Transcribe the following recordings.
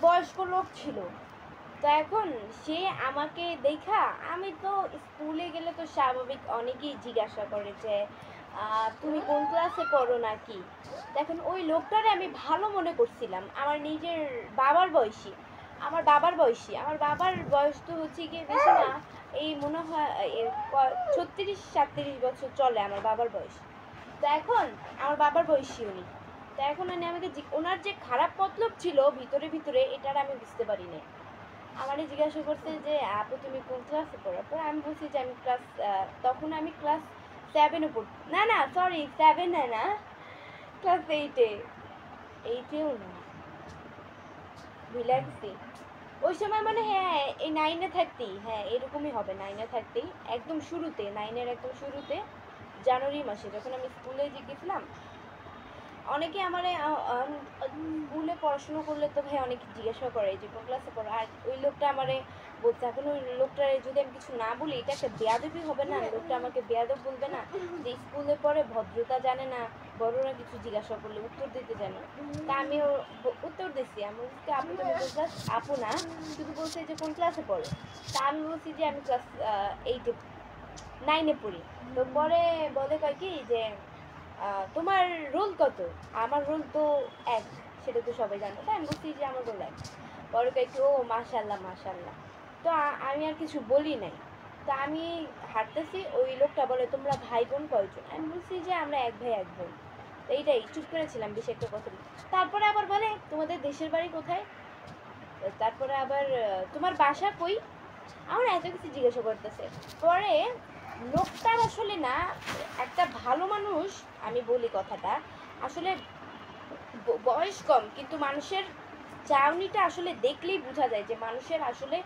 বয়স্ক লোক ছিল। তো এখন সে আমাকে দেখা, আমি তো স্কুলে গেলে তো স্বাভাবিক অনেকেই জিজ্ঞাসা করে যে তুমি কোন ক্লাসে পড়ো নাকি। দেখেন ওই লোকটারে আমি ভালো মনে করছিলাম, আমার নিজের বাবার বয়সী, আমার বাবার বয়স তো হচ্ছে গিয়ে বেশি না, এই মনে হয় 36-37 বছর চলে আমার বাবার বয়স। তো এখন আমার বাবার বয়সী উনি। তো এখন আমাকে ওনার যে খারাপ মতলব ছিল ভিতরে ভিতরে, এটার আমি বুঝতে পারি না। আমারে জিজ্ঞাসা করছে যে আপু তুমি কোন ক্লাসে পড়ো, পরে আমি বলছি যে আমি তখন আমি ক্লাস 7-এ পড়ি, না সরি 7-এ না, ক্লাস 8-এও না, ভুলে গেছি ওই সময়, মানে হ্যাঁ এই 9-এ থাকতেই, হ্যাঁ এরকমই হবে, 9-এ থাকতেই একদম শুরুতে, 9-এর একদম শুরুতে জানুয়ারি মাসে যখন আমি স্কুলে গেছিলাম। অনেকে আমারে স্কুলে পড়াশোনা করলে তো ভাই অনেকে জিজ্ঞাসা করে যে কোন ক্লাসে পড়ো, আর ওই লোকটা আমারে বলছে, এখন ওই লোকটারে যদি আমি কিছু না বলি এটা একটা বেয়াদবি হবে না, লোকটা আমাকে বেয়াদব বলবে না, যে স্কুলে পড়ে ভদ্রতা জানে না, বড়রা কিছু জিজ্ঞাসা করলে উত্তর দিতে জানে। তা আমিও উত্তর দিচ্ছি, আমি বলছি আপু তুমি কোন ক্লাস, আপু না শুধু বলছে যে কোন ক্লাসে পড়ো। তা আমি বলছি যে আমি ক্লাস 8-এ 9-এ পড়ি। তো পরে বলে কয় কি যে তোমার রোল কত? আমার রোল তো 1, সেটা তো সবাই জানো। তাই আমি বলছি যে আমার রোল 1। পরে কয় কি ও মাশাআল্লাহ মাশাআল্লাহ। তো আমি আর কিছু বলি নাই। তো আমি হাঁটতেছি, ওই লোকটা বলে তোমরা ভাই বোন কয়জন? আমি বলছি যে আমরা 1 ভাই 1 বোন। তো এইটাই চুপ করেছিলাম, বেশি একটা কথা বলি। তারপরে আবার বলে তোমাদের দেশের বাড়ি কোথায়? তারপরে আবার তোমার বাসা কই? আমার এত কিছু জিজ্ঞাসা করতেছে। পরে লোকটার আসলে না, একটা ভালো মানুষ, আমি বলি কথাটা, আসলে বয়স কম কিন্তু মানুষের চাউনিটা আসলে দেখলেই বোঝা যায় যে মানুষের আসলে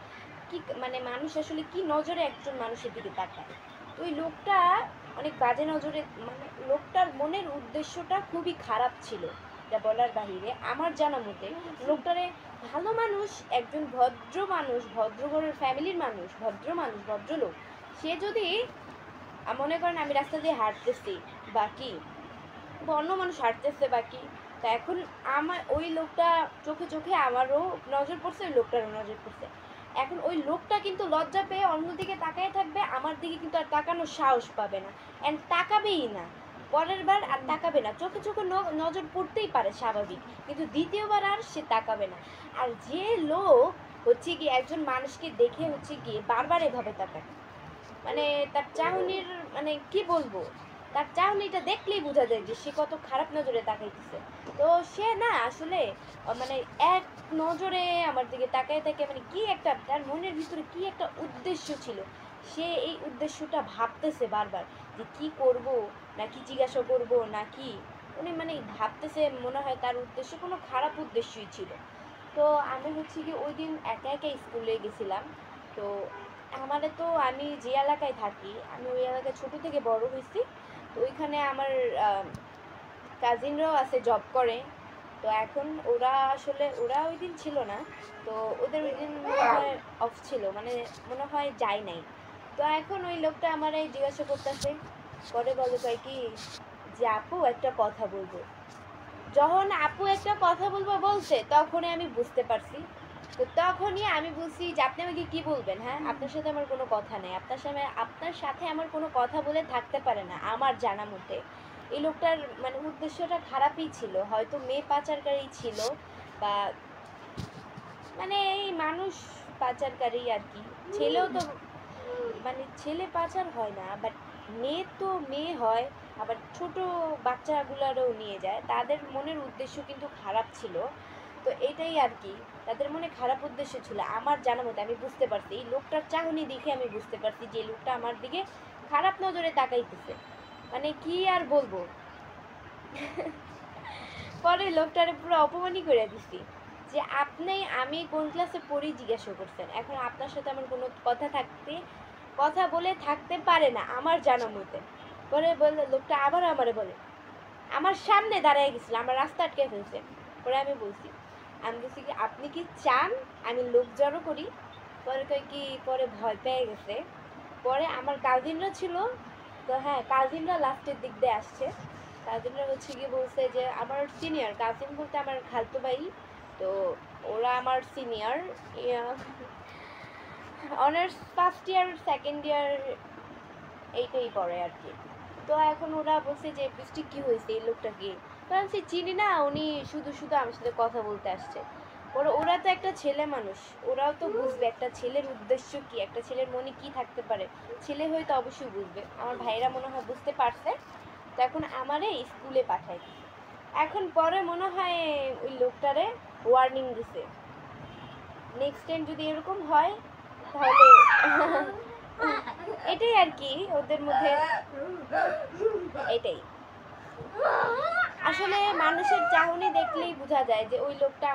কি, মানে মানুষ আসলে কি নজরে একজন মানুষের দিকে তাকায়। তো ওই লোকটা অনেক বাজে নজরে, মানে লোকটার মনের উদ্দেশ্যটা খুবই খারাপ ছিল, যা বলার বাহিরে আমার জানা মতে। লোকটারে ভালো মানুষ, একজন ভদ্র মানুষ, ভদ্র ঘরের ফ্যামিলির মানুষ, ভদ্রলোক, সে যদি মনে করেন আমি রাস্তা দিয়ে হাঁটতেছি বাকি, বা অন্য মানুষ হাঁটতেছে বাকি, তা এখন আমার ওই লোকটা চোখে চোখে আমারও নজর পড়ছে, ওই লোকটারও নজর পড়ছে। এখন ওই লোকটা কিন্তু লজ্জা পেয়ে অন্যদিকে তাকায় থাকবে, আমার দিকে কিন্তু আর তাকানোর সাহস পাবে না, অ্যান্ড তাকাবেই না, পরের বার আর তাকাবে না। চোখে চোখে নজর পড়তেই পারে স্বাভাবিক, কিন্তু দ্বিতীয়বার আর সে তাকাবে না। আর যে লোক হচ্ছে কি একজন মানুষকে দেখে হচ্ছে কি বারবার এভাবে তাকায়, মানে তার চাহনির, মানে কি বলবো, তার চাহনিটা দেখলেই বোঝা যায় যে সে কত খারাপ নজরে তাকাইতেছে। তো সে না আসলে মানে এক নজরে আমার দিকে তাকায় থাকে, মানে কি একটা তার মনের ভিতরে কি একটা উদ্দেশ্য ছিল, সে এই উদ্দেশ্যটা ভাবতেছে বারবার যে কি করব, নাকি জিজ্ঞাসা করব নাকি, উনি মানে ভাবতেছে, মনে হয় তার উদ্দেশ্য কোনো খারাপ উদ্দেশ্যই ছিল। তো আমি হচ্ছে কি ওই দিন একা একা স্কুলে গেছিলাম। তো আমারে তো, আমি যে এলাকায় থাকি আমি ওই এলাকায় ছোট থেকে বড় হয়েছি। তো ওইখানে আমার কাজিনরাও আছে, জব করে। তো এখন ওরা ওই দিন ছিল না, তো ওদের ওই দিন মনে হয় অফ ছিল, মানে মনে হয় যায় নাই। তো এখন ওই লোকটা আমারে জিজ্ঞাসা করতেছে, পরে বলে কয় কি যে আপু একটা কথা বলবো। যখন আপু একটা কথা বলবো বলছে তখনই আমি বুঝতে পারছি। তো তখনই আমি বলছি যে আপনি আমাকে কি বলবেন, হ্যাঁ আপনার সাথে আমার কোনো কথা নেই, আপনার সাথে আমার কোনো কথা বলে থাকতে পারে না আমার জানা মতে। এই লোকটার মানে উদ্দেশ্যটা খারাপই ছিল, হয়তো মেয়ে পাচারকারী ছিল, বা মানে এই মানুষ পাচারকারী আর কি। ছেলেও তো, মানে ছেলে পাচার হয় না, বাট মেয়ে তো মেয়ে হয়, আবার ছোট বাচ্চাগুলারও নিয়ে যায়, তাদের মনের উদ্দেশ্য কিন্তু খারাপ ছিল। তো এটাই আর কি, তাদের মনে খারাপ উদ্দেশ্য ছিল আমার জানা মতে, আমি বুঝতে পারছি এই লোকটার চাহনি দেখে, আমি বুঝতে পারছি যে লোকটা আমার দিকে খারাপ নজরে তাকাইতেছে, মানে কি আর বলবো। পরে লোকটারে পুরো অপমানই করে দিছি যে আপনি, আমি কোন ক্লাসে পড়ি জিজ্ঞাসা করছেন, এখন আপনার সাথে আমার কোনো কথা বলে থাকতে পারে না আমার জানা মতে। পরে বললে লোকটা আবার আমারে বলে, আমার সামনে দাঁড়ায় গেছিল, আমার রাস্তা আটকে ফেলছে। পরে আমি বলছি কি আপনি কি চান আমি লোক জড়ো করি? পরে কয় কি, পরে ভয় পেয়ে গেছে। পরে আমার কাজিনরা ছিল, তো হ্যাঁ কাজিনরা লাস্টের দিক দিয়ে আসছে। কাজিনরা হচ্ছে গিয়ে বলছে যে আমার সিনিয়র কাজিন বলতে আমার খালতো ভাই, তো ওরা আমার senior, honours first year second year এইটাই পড়ে আর কি। তো এখন ওরা বলছে যে বৃষ্টি কী হয়েছে, এই লোকটা কি? কারণ সে চিনি না, উনি শুধু শুধু আমার সাথে কথা বলতে আসছে। ওরা তো একটা ছেলে মানুষ, ওরাও তো বুঝবে একটা ছেলের উদ্দেশ্য কি, একটা ছেলের মনে কি থাকতে পারে। ছেলে হয়তো অবশ্যই বুঝবে, আমার ভাইরা মনে হয় বুঝতে পারছে। তো এখন আমারে স্কুলে পাঠায়। এখন পরে মনে হয় ওই লোকটারে ওয়ার্নিং দিছে, নেক্সট টাইম যদি এরকম হয় তাহলে এটাই আর কি ওদের মধ্যে, এটাই আসলে মানুষের চাহনি দেখলেই বোঝা যায় যে ওই লোকটা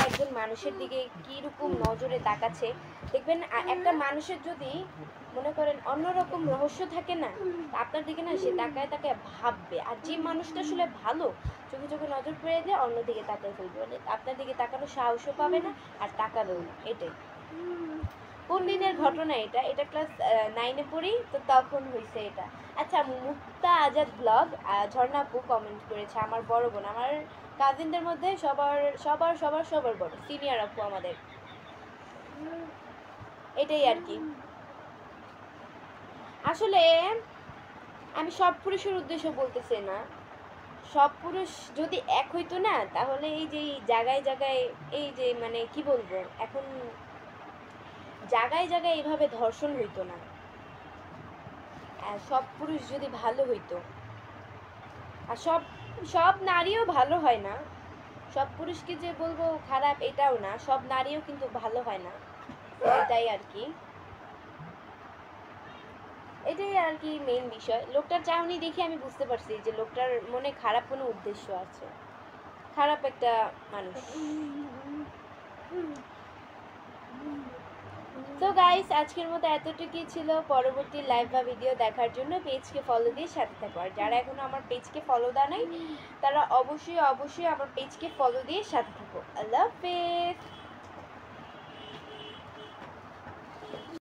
একজন মানুষের দিকে কীরকম নজরে তাকাচ্ছে। দেখবেন একটা মানুষের যদি মনে করেন অন্যরকম রহস্য থাকে না, আপনার দিকে না সে তাকায় তাকায় ভাববে। আর যে মানুষটা আসলে ভালো, চোখে চোখে নজর পড়ে দিয়ে অন্যদিকে তাকায় ফেলবে, মানে আপনার দিকে তাকানোর সাহসও পাবে না আর তাকাবেও না। এটাই কোন দিনের ঘটনা এটা, এটা ক্লাস 9-এ পড়ি, তো তখন হয়েছে এটা। আচ্ছা, মুক্তা আজাদ ব্লগ, ঝর্ণা আপু কমেন্ট করেছে, আমার বড় বোন, আমার কাজিনদের মধ্যে সবার সবার সবার সবার বড় সিনিয়র আপু আমাদের। এটাই আর কি। আসলে আমি সব পুরুষের উদ্দেশ্য বলতেছি না, সব পুরুষ যদি এক হইতো না তাহলে এই যে জায়গায় জায়গায় এই যে মানে কি বলবো, এখন জায়গায় জায়গায় এইভাবে ধর্ষণ হইতো না। সব পুরুষ যদি ভালো হইতো, আর সব সব নারীও ভালো হয় না, সব পুরুষকে যে বলবো খারাপ এটাও না, সব নারীও কিন্তু ভালো হয় না। এটাই আর কি, এটাই আর কি মেইন বিষয়। লোকটার চাহনি দেখে আমি বুঝতে পারছি যে লোকটার মনে খারাপ কোনো উদ্দেশ্য আছে, খারাপ একটা মানুষ। তো গাইস, আজকের মতো এতটুকুই ছিল। পরবর্তী লাইভ বা ভিডিও দেখার জন্য পেজকে ফলো দিয়ে সাথে থাকো। আর যারা এখনো আমার পেজকে ফলো দেয় নাই তারা অবশ্যই অবশ্যই আমার পেজকে ফলো দিয়ে সাথে থাকো। আল্লাহ হাফেজ।